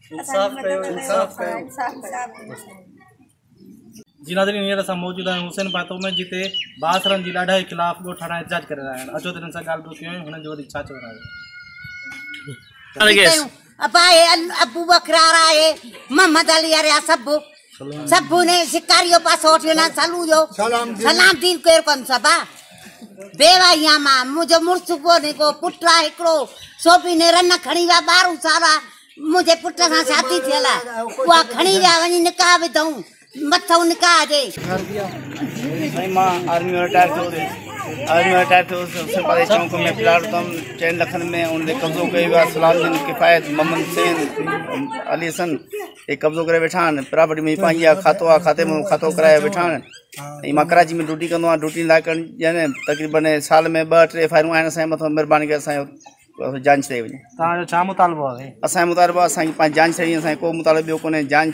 जी नाज़रीन हींअर असां मौजूद आहियूं हुसैन पातो में जिते बासरनि जी ॾाढा ख़िलाफ़ ॻोठाणा एहतजाज करे रहिया आहिनि। अचो त हिननि सां ॻाल्हि ॿोल कयूं हुननि जो वधीक छा चवणु आहे। अबाए अबू बकरार आए मोहम्मद अली अरे सब ने शिकारियो पासो उठना सालू जो सलाम दीन केर कोन सबा बेवाइया मां मुझे मुर्सु कोने को पुटला एकड़ो सोबी ने रन खणी वा 12 सारा मुझे पुट सां शादी थियला उहा खणी विया वञी निकाह विधऊं मथो निकाह जे मां आर्मी रिटायर थियो सबसे पहले चौक में प्लाट तम 4 लाख में उन कब्जो कयो आहे। सलाउद्दीन किफ़ायत मोहम्मद हुसैन अली हसन ये कब्जो करे वेठा आहिनि। प्रॉपर्टी में पंहिंजी खातो आहे खाते में खातो कराए वेठा आहिनि। मां कराची में ड्यूटी कंदो आहियां। ड्यूटी लाइ यानी तक़रीबन साल में 2-3 फायरूं आहिनि। असांजे मथां महिरबानी करे असांजो जांच थिए वञे। तव्हांजो छा मुतालबो आहे? असांजो मुतालबो आहे असांजी पंहिंजी जांच थिए। असांजो को मुतालबो ॿियो कोन्हे। जांच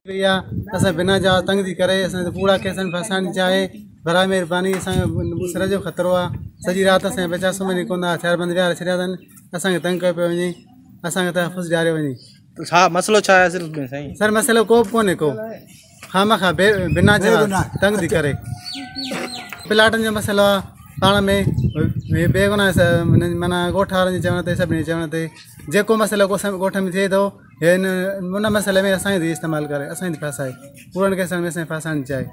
असां बिना जा तंग थी करे असां पूरा केसनि फसाइण चाहे बराए महिरबानी असांजो सिर जो ख़तरो आहे। सॼी राति असांजा बचा सुम्हनि कोन था। हथियारबंद विहारे छॾिया अथनि। असांखे तंग कयो पियो वञे असांखे तहफ़ुज़ ॾियारियो वञे। छा मसइलो छा आहे सिर्फ़ में साईं? सर मसइलो को बि कोन्हे को खामखा बिना जा तंग थी करे प्लाटनि जो मसइलो आहे। पाण में बेगुनाह माना ॻोठ वारनि जे चवण ते सभिनी जे चवण ते जेको मसइलो ॻोठ में थिए थो उन मसइले में असांजी धीउ इस्तेमालु करे असांजी फासाए पूरनि केसनि में असांखे फासाइण चाहे।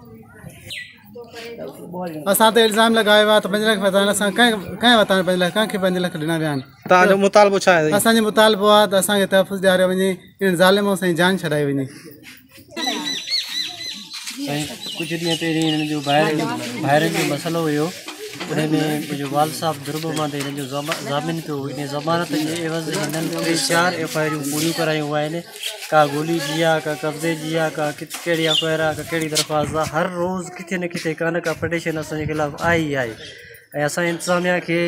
असां ते इल्ज़ाम लॻायो आहे त 5 लाख वरिता आहिनि। असां कंहिं वरिता आहिनि 5 लाख? कंहिंखे 5 लाख ॾिना विया आहिनि। तव्हांजो मुतालबो छा आहे? असांजो मुतालबो आहे त असांखे तहफ़ुज़ ॾियारियो वञे इन ज़ालिमो सां जान छॾाई वञे। कुछ ॾींहं पहिरीं हिननि जो ॿाहिरि जो मसइलो हुयो। उनमें मुंहिंजो वाल साहब दुर्ब मां त हिननि जो ज़ामिन पियो इन ज़मानत जे एवज़ हिननि 4 FIR पूरियूं करायूं आहिनि। का गोली जी आहे का कब्ज़े जी आहे का कहिड़ी FIR आहे का कहिड़ी दरख़्वास्त आहे। हर रोज़ किथे न किथे का न का पिटिशन असांजे ख़िलाफ़ु आहे ई आहे। ऐं असां इंतिज़ामिया खे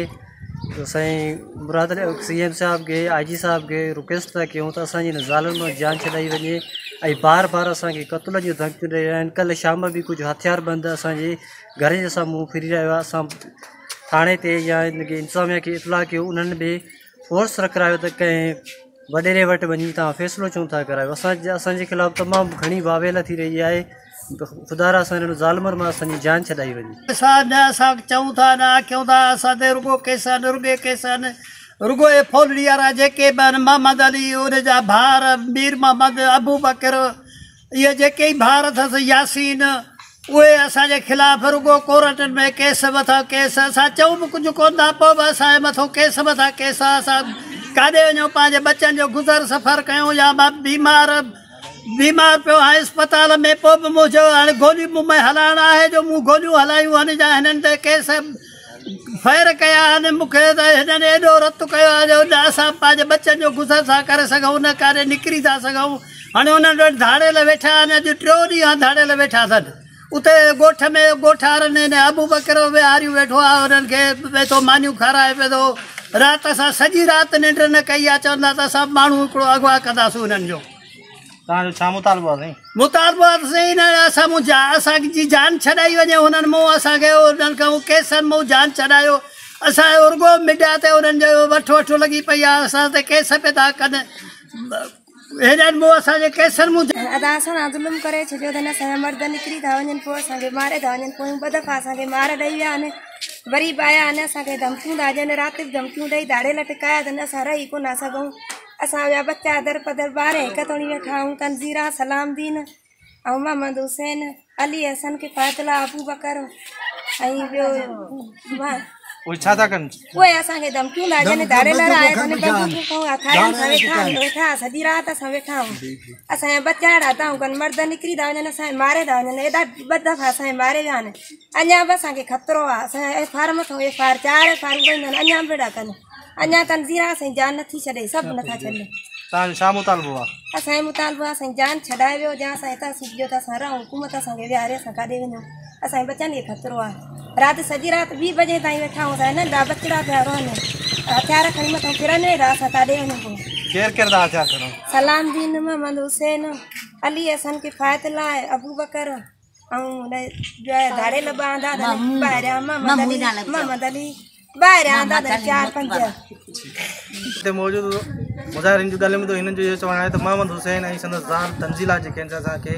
साईं मुराद CM साहब के IG साहब के रिक्वेस्ट था कयूं त असांजी हिन ज़ालुनि मां जान छॾाई वञे। ऐं बार असांखे क़त्ल जूं धमकियूं ॾेई रहिया आहिनि। कल्ह शाम बि कुझु हथियारबंद असांजे घर जे साम्हूं फिरी रहियो आहे। असां थाणे ते या हिनखे इंतिज़ामिया खे इतलाह कयो उन्हनि बि फोर्स रखायो त कंहिं वॾेरे वटि वञी तव्हां फ़ैसिलो छो था करायो। असांजे ख़िलाफ़ु तमामु घणी वावेल थी रही आहे। ख़ुदा असां हिननि ज़ालिमनि मां असांजी जान छॾाई वञे। असां चऊं था न कयूं था असां ते रुगो केस आहिनि रुगे केस आहिनि। रुगो ये फौलड़ी वारा जेके बि आहिनि मोहम्मद अली उनजा भाउर मीर मोहम्मद अबू बकर इहे जेके ई भाउर अथसि यासीन उहे असांजे ख़िलाफ़ु रुगो कोर्टनि में केस मथां केस। असां चऊं बि कुझु कोन था पोइ बि असांजे मथां केस मथां केस आहे। असां काॾे वञूं पंहिंजे बचनि जो गुज़र सफ़र कयूं या मां बीमार पियो आहियां इस्पताल में पोइ बि मुंहिंजो हाणे गोलियूं मूं में हलाइणु आहे जो मूं गोलियूं हलायूं आहिनि जा हिननि ते केस फ़ैर कया आहिनि। मूंखे त हिननि एॾो रतु कयो आहे जो असां पंहिंजे बचनि जो गुज़र था करे सघूं न काॾे निकिरी था सघूं। हाणे उन्हनि वटि धाड़ियल वेठा आहिनि। अॼु 3 ॾींहं धाड़ियल वेठा अथनि उते ॻोठ में ॻोठ वारनि अबू बकर विहारियूं वेठो आहे। उन्हनि खे पिए थो मानियूं खाराए पिए थो। राति असां सॼी राति निंड न कई आहे। चवंदा त असां माण्हू हिकिड़ो अगवा कंदासीं उन्हनि जो। तव्हांजो छा मुतालबो आहे साईं? मुतालबो आहे साईं असांजी जान छॾाई वञे। हुननि मूं असांखे उन्हनि खां केसनि मूं जान छॾायो। असांजो रुगो मीडिया ते उन्हनि जो वठो लॻी पई आहे। असां ते केस पिया था कनि हिननि मूं असांजे केसनि मूं अदा असां ज़ुल्म करे छॾियो अथनि। असांजा मर्द निकिरी था वञनि पोइ असांखे मारे था वञनि। पोइ 2 दफ़ा असांखे मार ॾेई विया आहिनि। वरी बि आया आहिनि असांखे धमकियूं था ॾियनि। राति बि धमकियूं ॾेई धाड़ियल टिकाया अथनि। असां रही कोन था सघूं। असांजा बच्चा दर पदर 12 हिकु तोड़ी वेठा आहियूं। तनज़ीरा सलामदीन ऐं मोहम्मद हुसैन अली हसन किफ़ायतुल्लाह अबू बकर ऐं ॿियो उहे छा था कनि? उहे असांखे धमकियूं था ॾियनि। धाड़ियल आया अथनि हथियारनि सां वेठा सॼी राति असां वेठा आहियूं। असांजा बच्चा अहिड़ा था कनि मर्द निकिरी था वञनि असांखे मारे था वञनि। एॾा 2 दफ़ा असांखे मारे विया आहिनि। अञा बि असांखे ख़तरो आहे। असांजा FIR मथां FIR 4 FIR ॾींदा आहिनि। अञा बि अहिड़ा कनि। अञा तनज़ीरा असांजी जान नथी छॾे सभु नथा छॾनि। तव्हांजो छा मुतालबो आहे? असांजो मुतालबो आहे असांजी जान छॾाए वियो या असां हितां सिजो त असां रहूं। हुकूमत असांखे विहारे असां काॾे वञूं। असांजे बचनि खे ख़तरो आहे। राति सॼी राति 2 बजे ताईं वेठा आहियूं। असां नंढा बचड़ा पिया रहनि हथियार खणी मथां फिरनि वेठा असां काॾे वञूं पोइ। केरु था हथियार खणो? सलामदीन मोहम्मद हुसैन अली हसन किफ़ायतुल्लाह अबू बकर ऐं धाड़ियल बांधा ॿाहिरियां मोहम्मद अली ॿाहिरियां 4-5 मौजूद मुज़ाहिरीन जी ॻाल्हि में तो हिननि जो इहो चवणु आहे त मोहम्मद हुसैन ऐं संदसि ज़ाल तंज़ीला जेके आहिनि असांखे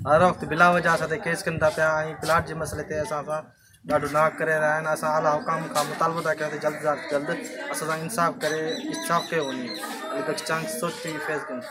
हर वक़्तु बिला वजह असां ते केस कनि था पिया ऐं प्लाट जे मसइले ते असां सां ॾाढो नाक करे रहिया आहिनि। असां आला हुकाम खां मुतालबो था कयूं त जल्द सां जल्द असां सां इंसाफ़ करे इंसाफ़ कयो वञे। सोच फेस कनि।